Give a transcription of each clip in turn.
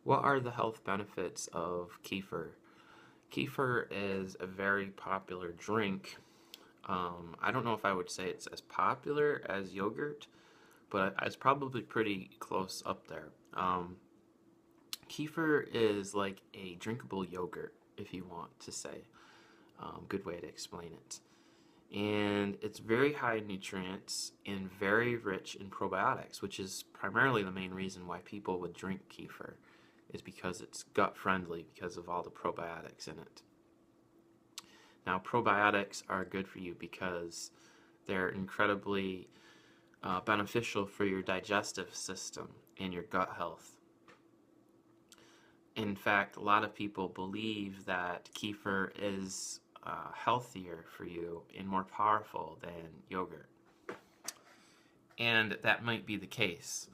What are the health benefits of kefir? Kefir is a very popular drink. I don't know if I would say it's as popular as yogurt, but it's probably pretty close up there. Kefir is like a drinkable yogurt, if you want to say. Good way to explain it. And it's very high in nutrients and very rich in probiotics, which is primarily the main reason why people would drink kefir, is because it's gut friendly because of all the probiotics in it. Now, probiotics are good for you because they're incredibly beneficial for your digestive system and your gut health. In fact, a lot of people believe that kefir is healthier for you and more powerful than yogurt. And that might be the case.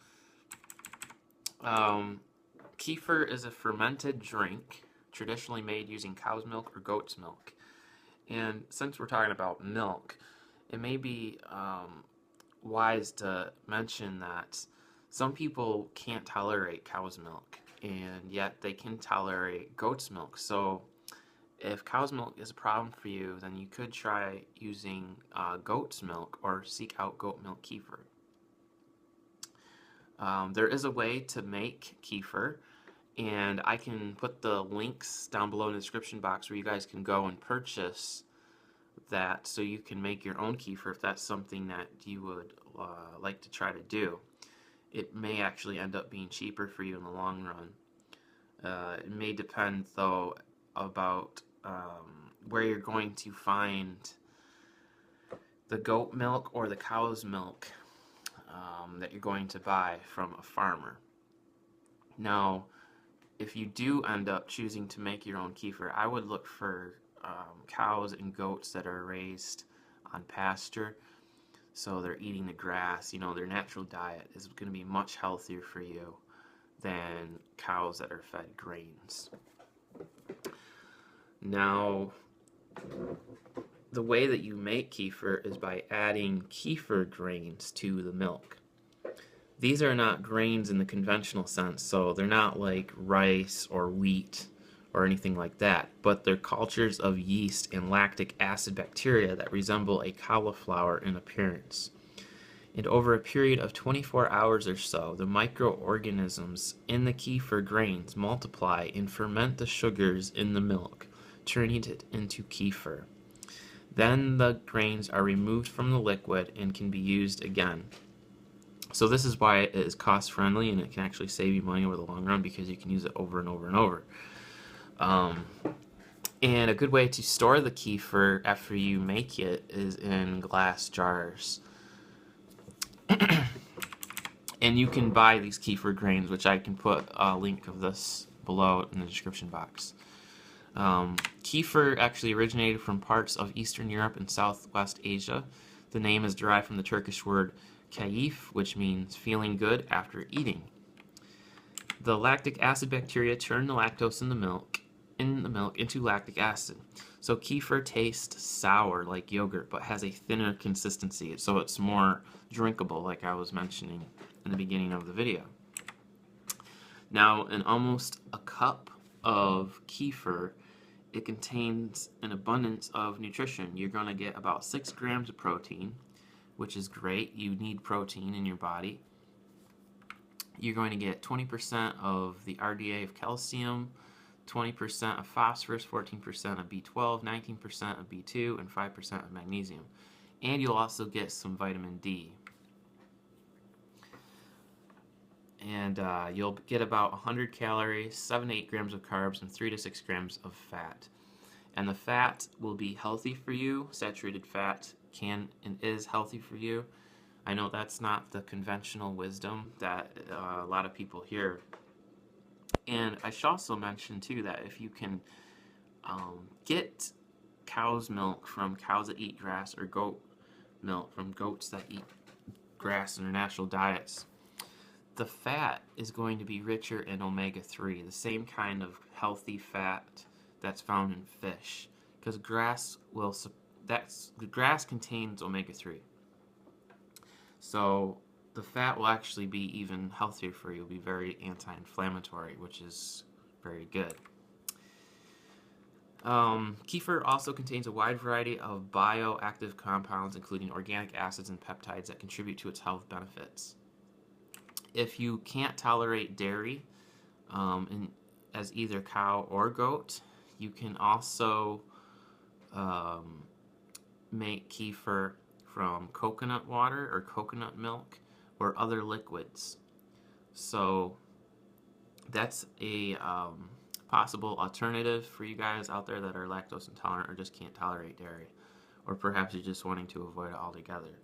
Kefir is a fermented drink traditionally made using cow's milk or goat's milk. And since we're talking about milk, it may be wise to mention that some people can't tolerate cow's milk, and yet they can tolerate goat's milk. So if cow's milk is a problem for you, then you could try using goat's milk or seek out goat milk kefir. There is a way to make kefir, and I can put the links down below in the description box where you guys can go and purchase that so you can make your own kefir if that's something that you would like to try to do. It may actually end up being cheaper for you in the long run. It may depend, though, about where you're going to find the goat milk or the cow's milk that you're going to buy from a farmer. Now, if you do end up choosing to make your own kefir, I would look for cows and goats that are raised on pasture, so they're eating the grass. You know, their natural diet is going to be much healthier for you than cows that are fed grains. Now, the way that you make kefir is by adding kefir grains to the milk. These are not grains in the conventional sense, so they're not like rice or wheat or anything like that, but they're cultures of yeast and lactic acid bacteria that resemble a cauliflower in appearance. And over a period of 24 hours or so, the microorganisms in the kefir grains multiply and ferment the sugars in the milk, turning it into kefir. Then the grains are removed from the liquid and can be used again. So this is why it is cost friendly, and it can actually save you money over the long run because you can use it over and over and over. And a good way to store the kefir after you make it is in glass jars. And you can buy these kefir grains, which I can put a link of this below in the description box. Kefir actually originated from parts of Eastern Europe and Southwest Asia. The name is derived from the Turkish word keyif, which means feeling good after eating. The lactic acid bacteria turn the lactose in the milk into lactic acid. So kefir tastes sour like yogurt, but has a thinner consistency, so it's more drinkable, like I was mentioning in the beginning of the video. Now, in almost a cup of kefir, it contains an abundance of nutrition. You're going to get about 6 grams of protein, which is great. You need protein in your body. You're going to get 20% of the RDA of calcium, 20% of phosphorus, 14% of B12, 19% of B2, and 5% of magnesium. And you'll also get some vitamin D. And you'll get about 100 calories, 7 to 8 grams of carbs, and 3 to 6 grams of fat. And the fat will be healthy for you. Saturated fat can and is healthy for you. I know that's not the conventional wisdom that a lot of people hear. And I should also mention too that if you can get cow's milk from cows that eat grass, or goat milk from goats that eat grass in their natural diets, the fat is going to be richer in omega-3, the same kind of healthy fat that's found in fish, because the grass contains omega-3. So the fat will actually be even healthier for you. It'll be very anti-inflammatory, which is very good. Kefir also contains a wide variety of bioactive compounds, including organic acids and peptides that contribute to its health benefits. If you can't tolerate dairy, as either cow or goat, you can also make kefir from coconut water or coconut milk or other liquids. So that's a possible alternative for you guys out there that are lactose intolerant or just can't tolerate dairy, or perhaps you're just wanting to avoid it altogether.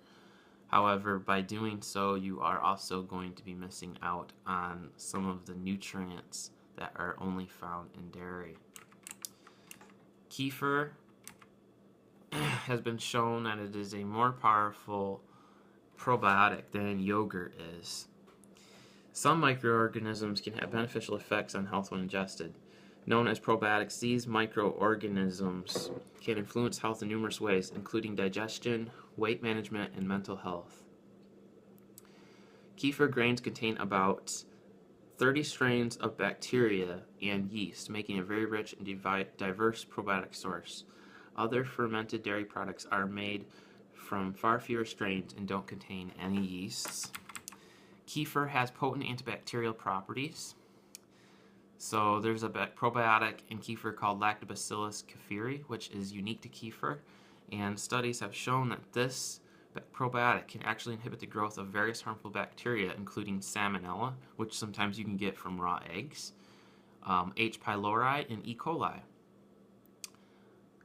However, by doing so, you are also going to be missing out on some of the nutrients that are only found in dairy. Kefir has been shown that it is a more powerful probiotic than yogurt is. Some microorganisms can have beneficial effects on health when ingested. Known as probiotics, these microorganisms can influence health in numerous ways, including digestion, weight management, and mental health. Kefir grains contain about 30 strains of bacteria and yeast, making a very rich and diverse probiotic source. Other fermented dairy products are made from far fewer strains and don't contain any yeasts. Kefir has potent antibacterial properties. So there's a probiotic in kefir called Lactobacillus kefiri, which is unique to kefir, and studies have shown that this probiotic can actually inhibit the growth of various harmful bacteria, including salmonella, which sometimes you can get from raw eggs, H. pylori, and E. coli.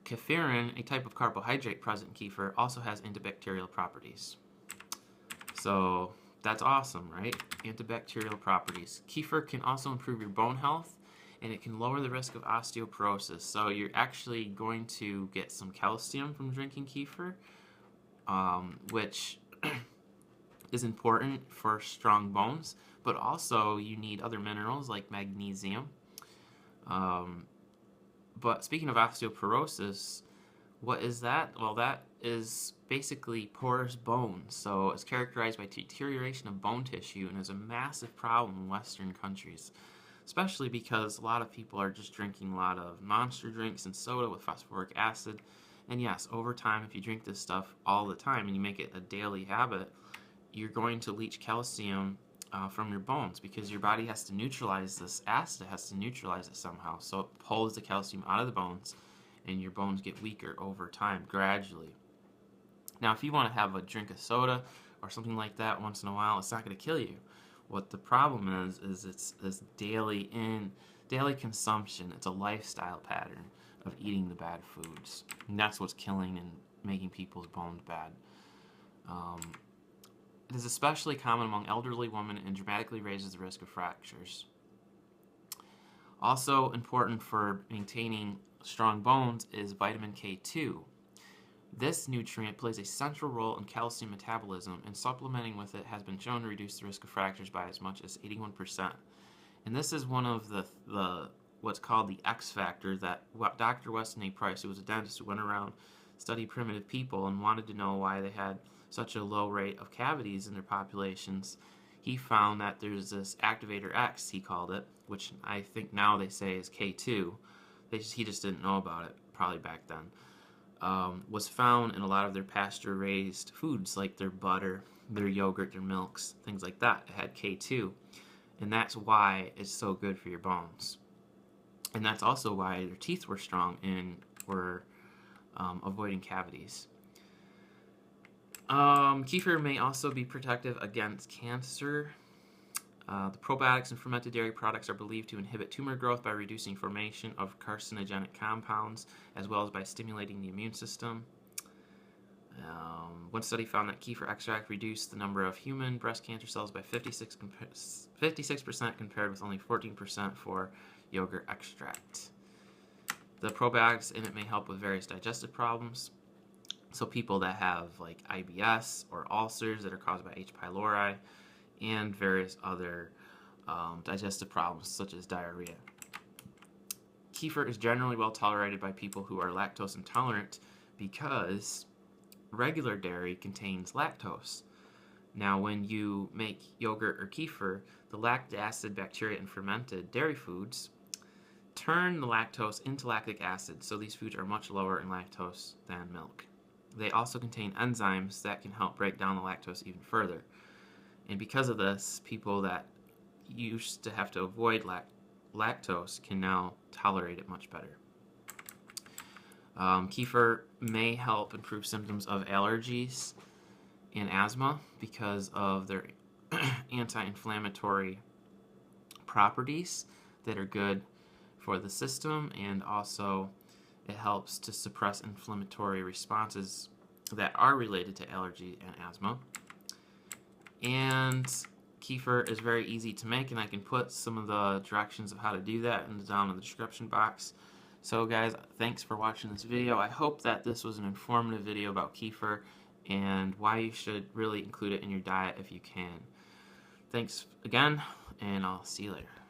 Kefirin, a type of carbohydrate present in kefir, also has antibacterial properties. So that's awesome, right? Antibacterial properties. Kefir can also improve your bone health, and it can lower the risk of osteoporosis. So you're actually going to get some calcium from drinking kefir, which is important for strong bones, but also you need other minerals like magnesium. But speaking of osteoporosis, what is that? Well, that is basically porous bones. So it's characterized by deterioration of bone tissue and is a massive problem in Western countries, especially because a lot of people are just drinking a lot of monster drinks and soda with phosphoric acid. And yes, over time, if you drink this stuff all the time and you make it a daily habit, you're going to leach calcium from your bones, because your body has to neutralize this acid. It has to neutralize it somehow. So it pulls the calcium out of the bones, and your bones get weaker over time, gradually. Now, if you want to have a drink of soda or something like that once in a while, it's not going to kill you. What the problem is it's this daily consumption. It's a lifestyle pattern of eating the bad foods, and that's what's killing and making people's bones bad. It is especially common among elderly women and dramatically raises the risk of fractures. Also important for maintaining strong bones is vitamin K2. This nutrient plays a central role in calcium metabolism, and supplementing with it has been shown to reduce the risk of fractures by as much as 81%. And this is one of the what's called the X factor that Dr. Weston A. Price, who was a dentist who went around, studied primitive people and wanted to know why they had such a low rate of cavities in their populations. He found that there's this activator X, he called it, which I think now they say is K2. He just didn't know about it, probably back then. Was found in a lot of their pasture-raised foods, like their butter, their yogurt, their milks, things like that. It had K2, and that's why it's so good for your bones. And that's also why their teeth were strong and were avoiding cavities. Kefir may also be protective against cancer. The probiotics in fermented dairy products are believed to inhibit tumor growth by reducing formation of carcinogenic compounds, as well as by stimulating the immune system. One study found that kefir extract reduced the number of human breast cancer cells by 56% compared with only 14% for yogurt extract. The probiotics in it may help with various digestive problems. So people that have like IBS or ulcers that are caused by H. pylori and various other digestive problems such as diarrhea. Kefir is generally well tolerated by people who are lactose intolerant because regular dairy contains lactose. Now, when you make yogurt or kefir, the lactic acid bacteria in fermented dairy foods turn the lactose into lactic acid, so these foods are much lower in lactose than milk. They also contain enzymes that can help break down the lactose even further. And because of this, people that used to have to avoid lactose can now tolerate it much better. Kefir may help improve symptoms of allergies and asthma because of their anti-inflammatory properties that are good for the system, and also it helps to suppress inflammatory responses that are related to allergy and asthma. And kefir is very easy to make, and I can put some of the directions of how to do that down in the description box. So guys, thanks for watching this video. I hope that this was an informative video about kefir and why you should really include it in your diet if you can. Thanks again, and I'll see you later.